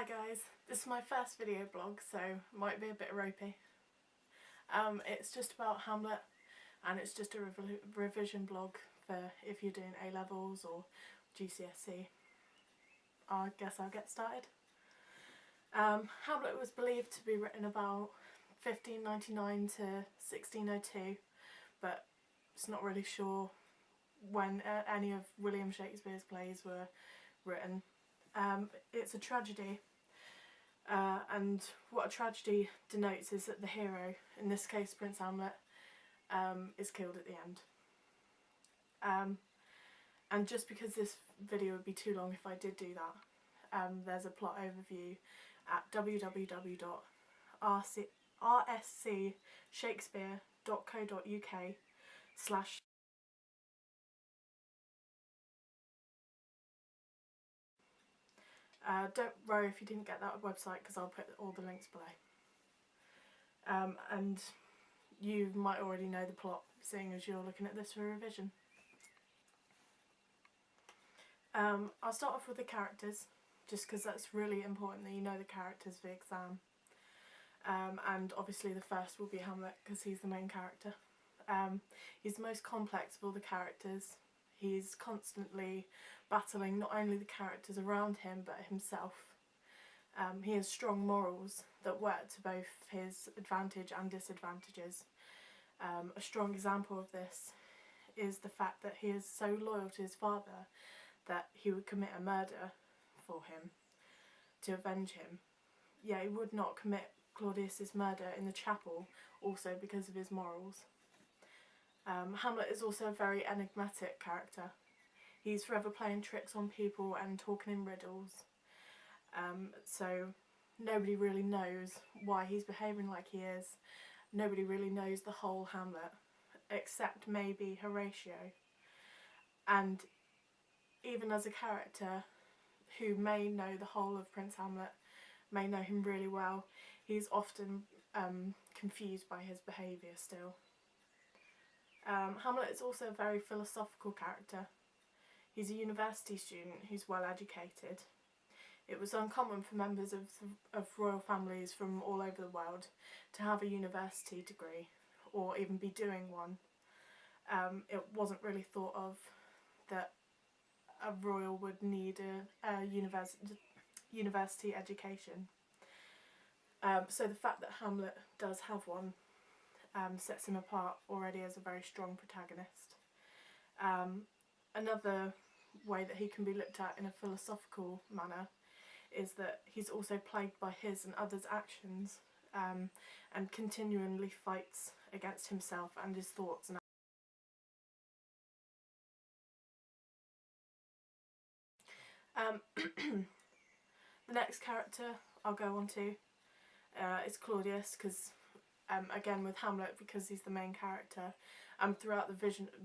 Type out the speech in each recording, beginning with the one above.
Hi guys, this is my first video blog, so it might be a bit ropey. It's just about Hamlet, and it's just a revision blog for if you're doing A-levels or GCSE. I guess I'll get started. Hamlet was believed to be written about 1599 to 1602, but it's not really sure when any of William Shakespeare's plays were written. It's a tragedy, and what a tragedy denotes is that the hero, in this case Prince Hamlet, is killed at the end. And just because this video would be too long if I did do that, there's a plot overview at www.rscshakespeare.co.uk/. Don't worry if you didn't get that website, because I'll put all the links below. And you might already know the plot, seeing as you're looking at this for revision. I'll start off with the characters, just because that's really important that you know the characters for the exam. And obviously the first will be Hamlet, because he's the main character. He's the most complex of all the characters. He's constantly battling not only the characters around him but himself. He has strong morals that work to both his advantage and disadvantages. A strong example of this is the fact that he is so loyal to his father that he would commit a murder for him to avenge him. Yet he would not commit Claudius's murder in the chapel, also because of his morals. Hamlet is also a very enigmatic character. He's forever playing tricks on people and talking in riddles. So nobody really knows why he's behaving like he is. Nobody really knows the whole Hamlet, except maybe Horatio. And even as a character who may know the whole of Prince Hamlet, may know him really well, he's often confused by his behaviour still. Hamlet is also a very philosophical character. He's a university student who's well educated. It was uncommon for members of royal families from all over the world to have a university degree, or even be doing one. It wasn't really thought of that a royal would need a university education. So the fact that Hamlet does have one sets him apart already as a very strong protagonist. Another way that he can be looked at in a philosophical manner is that he's also plagued by his and others' actions, and continually fights against himself and his thoughts and the next character I'll go on to is Claudius, because again with Hamlet, because he's the main character, throughout the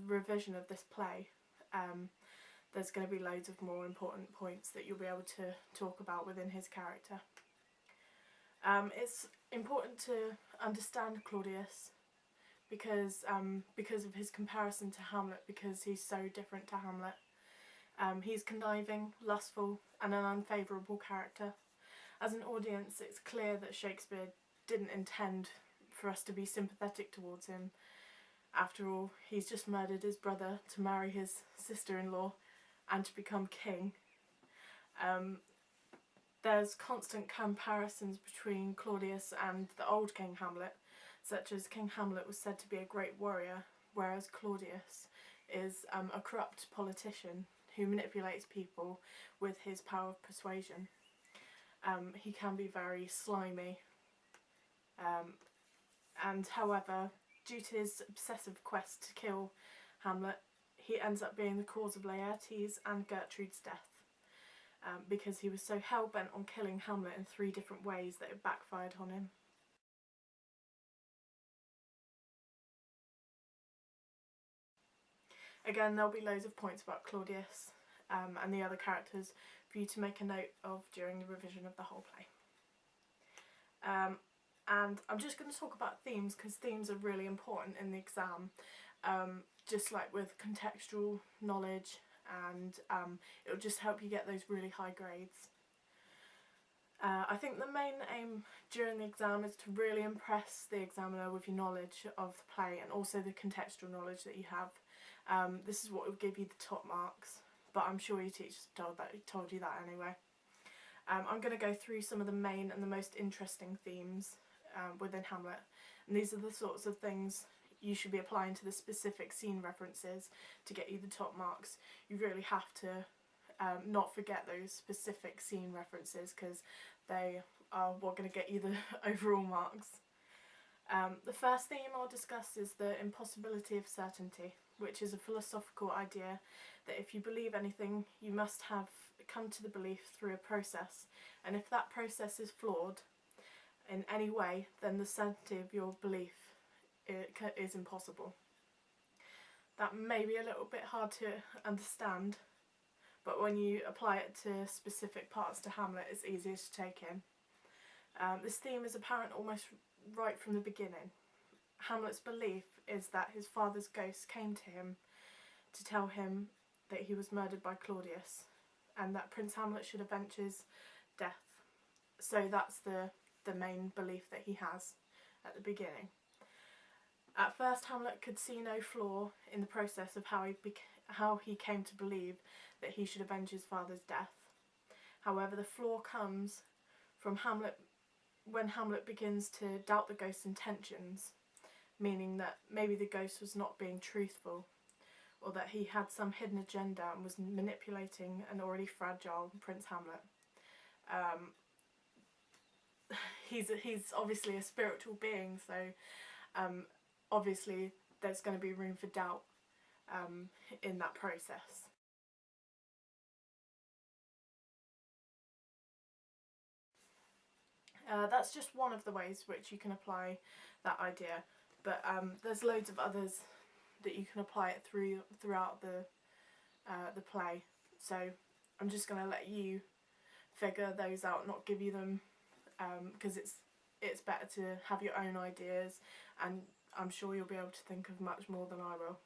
revision of this play, there's going to be loads of more important points that you'll be able to talk about within his character. It's important to understand Claudius because of his comparison to Hamlet, because he's so different to Hamlet. He's conniving, lustful, and an unfavourable character. As an audience, it's clear that Shakespeare didn't intend for us to be sympathetic towards him. After all, he's just murdered his brother to marry his sister-in-law and to become king. There's constant comparisons between Claudius and the old King Hamlet, such as King Hamlet was said to be a great warrior, whereas Claudius is a corrupt politician who manipulates people with his power of persuasion. He can be very slimy, and however, due to his obsessive quest to kill Hamlet, he ends up being the cause of Laertes and Gertrude's death, because he was so hell-bent on killing Hamlet in 3 different ways that it backfired on him. Again, there'll be loads of points about Claudius and the other characters for you to make a note of during the revision of the whole play. And I'm just going to talk about themes, because themes are really important in the exam, just like with contextual knowledge, and it'll just help you get those really high grades. I think the main aim during the exam is to really impress the examiner with your knowledge of the play and also the contextual knowledge that you have. This is what will give you the top marks, but I'm sure your teachers told you that anyway. I'm going to go through some of the main and the most interesting themes within Hamlet, and these are the sorts of things you should be applying to the specific scene references to get you the top marks. You really have to not forget those specific scene references, because they are what going to get you the overall marks. The first theme I'll discuss is the impossibility of certainty, which is a philosophical idea that if you believe anything, you must have come to the belief through a process, and if that process is flawed in any way, then the certainty of your belief is impossible. That may be a little bit hard to understand, but when you apply it to specific parts to Hamlet, it's easier to take in. This theme is apparent almost right from the beginning. Hamlet's belief is that his father's ghost came to him to tell him that he was murdered by Claudius, and that Prince Hamlet should avenge his death. So that's the main belief that he has at the beginning. At first, Hamlet could see no flaw in the process of how he came to believe that he should avenge his father's death. However, the flaw comes from when Hamlet begins to doubt the ghost's intentions, meaning that maybe the ghost was not being truthful, or that he had some hidden agenda and was manipulating an already fragile Prince Hamlet. He's obviously a spiritual being, so obviously there's going to be room for doubt in that process. That's just one of the ways which you can apply that idea, but there's loads of others that you can apply it throughout the play. So I'm just going to let you figure those out, not give you them, because it's better to have your own ideas, and I'm sure you'll be able to think of much more than I will.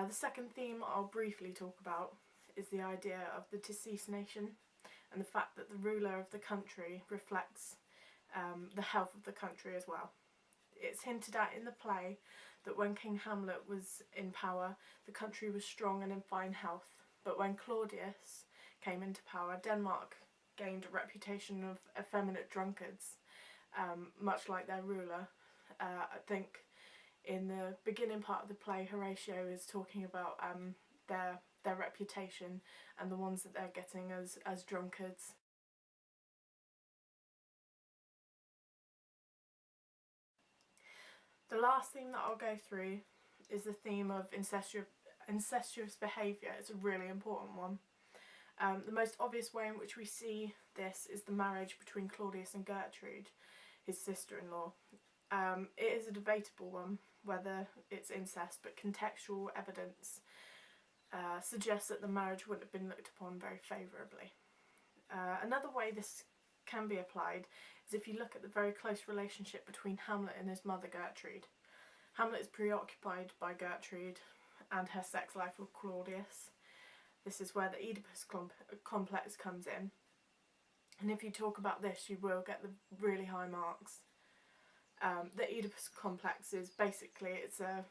The second theme I'll briefly talk about is the idea of the deceased nation, and the fact that the ruler of the country reflects the health of the country as well. It's hinted at in the play that when King Hamlet was in power, the country was strong and in fine health, but when Claudius came into power, Denmark gained a reputation of effeminate drunkards, much like their ruler. I think in the beginning part of the play, Horatio is talking about their reputation and the ones that they're getting as drunkards. The last theme that I'll go through is the theme of incestuous behaviour. It's a really important one. The most obvious way in which we see this is the marriage between Claudius and Gertrude, his sister-in-law. It is a debatable one whether it's incest, but contextual evidence suggests that the marriage wouldn't have been looked upon very favourably. Another way this can be applied is if you look at the very close relationship between Hamlet and his mother Gertrude. Hamlet is preoccupied by Gertrude and her sex life with Claudius. This is where the Oedipus complex comes in. And if you talk about this, you will get the really high marks. The Oedipus complex is basically, it's a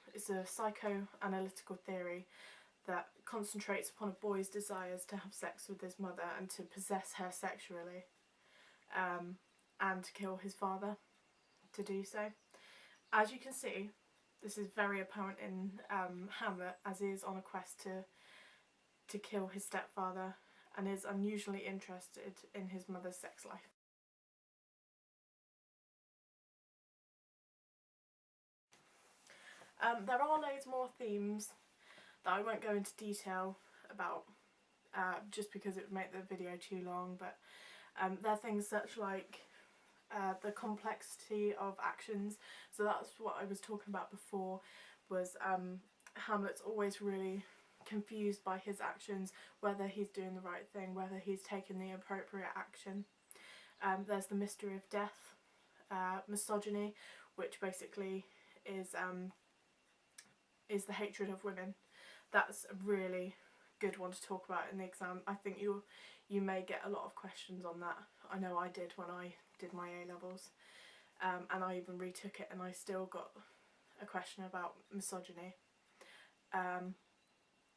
psychoanalytical theory that concentrates upon a boy's desires to have sex with his mother and to possess her sexually, and to kill his father to do so. As you can see, this is very apparent in Hamlet, as he is on a quest to kill his stepfather and is unusually interested in his mother's sex life. There are loads more themes that I won't go into detail about, just because it would make the video too long, but there are things such like the complexity of actions. So that's what I was talking about before, was Hamlet's always really confused by his actions, whether he's doing the right thing, whether he's taking the appropriate action. There's the mystery of death, misogyny, which basically is the hatred of women. That's a really good one to talk about in the exam. I think you may get a lot of questions on that. I know I did when I did my A-levels, and I even retook it and I still got a question about misogyny.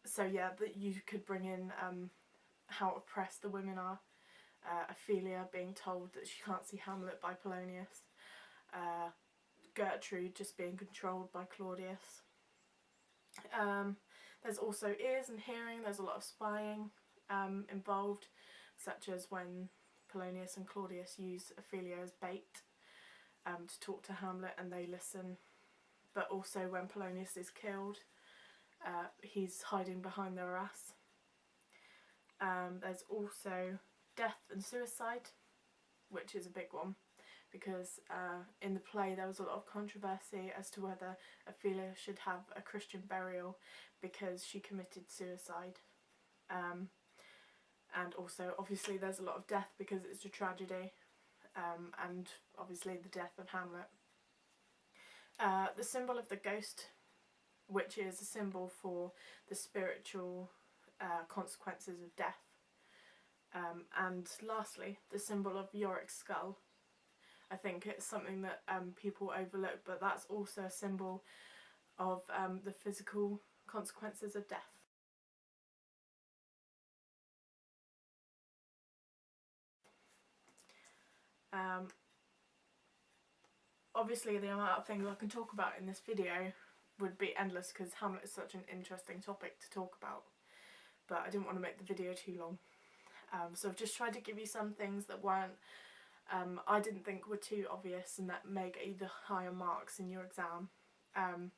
So yeah, that you could bring in how oppressed the women are, Ophelia being told that she can't see Hamlet by Polonius, Gertrude just being controlled by Claudius. There's also ears and hearing. There's a lot of spying involved, such as when Polonius and Claudius use Ophelia as bait to talk to Hamlet and they listen. But also when Polonius is killed, he's hiding behind the arras. There's also death and suicide, which is a big one, because in the play there was a lot of controversy as to whether Ophelia should have a Christian burial because she committed suicide. And also obviously there's a lot of death because it's a tragedy, and obviously the death of Hamlet. The symbol of the ghost, which is a symbol for the spiritual consequences of death. And lastly, the symbol of Yorick's skull. I think it's something that people overlook, but that's also a symbol of the physical consequences of death. Obviously the amount of things I can talk about in this video would be endless because Hamlet is such an interesting topic to talk about, but I didn't want to make the video too long. So I've just tried to give you some things that weren't, I didn't think were too obvious and that may get you the higher marks in your exam. And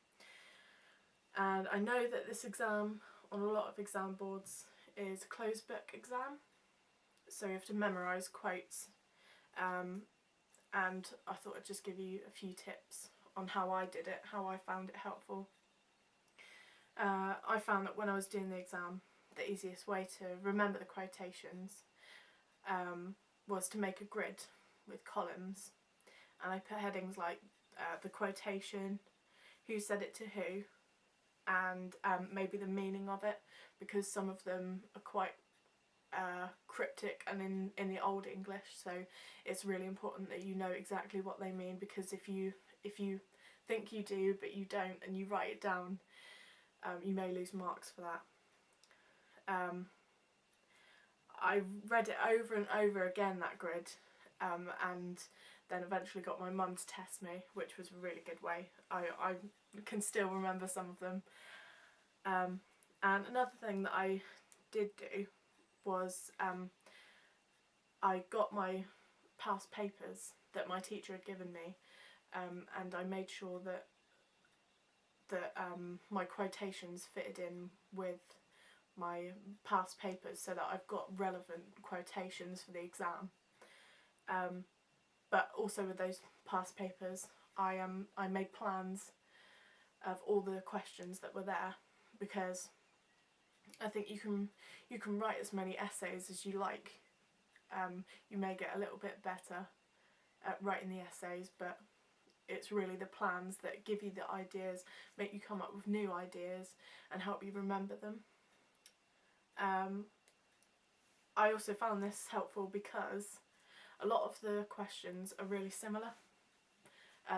I know that this exam on a lot of exam boards is a closed book exam, so you have to memorise quotes, and I thought I'd just give you a few tips on how I did it, how I found it helpful. I found that when I was doing the exam, the easiest way to remember the quotations was to make a grid with columns, and I put headings like the quotation, who said it to who, and maybe the meaning of it, because some of them are quite cryptic and in the Old English, so it's really important that you know exactly what they mean, because if you think you do but you don't and you write it down, you may lose marks for that. I read it over and over again, that grid, and then eventually got my mum to test me, which was a really good way. I can still remember some of them. And another thing that I did do was I got my past papers that my teacher had given me, and I made sure that my quotations fitted in with my past papers so that I've got relevant quotations for the exam. But also with those past papers, I made plans of all the questions that were there, because I think you can write as many essays as you like. You may get a little bit better at writing the essays, but it's really the plans that give you the ideas, make you come up with new ideas and help you remember them. I also found this helpful because a lot of the questions are really similar.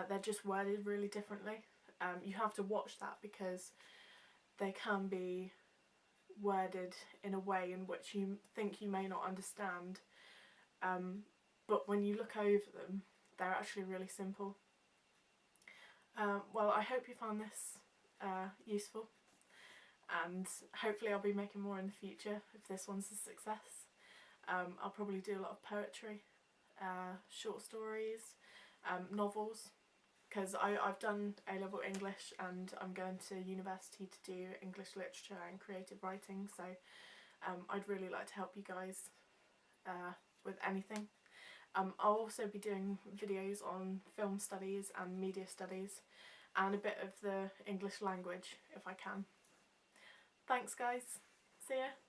They're just worded really differently. You have to watch that because they can be worded in a way in which you think you may not understand, but when you look over them, they're actually really simple. Well, I hope you found this useful, and hopefully I'll be making more in the future if this one's a success. I'll probably do a lot of poetry, short stories, novels, because I've done A-level English and I'm going to university to do English literature and creative writing, so I'd really like to help you guys with anything. I'll also be doing videos on film studies and media studies and a bit of the English language if I can. Thanks guys, see ya!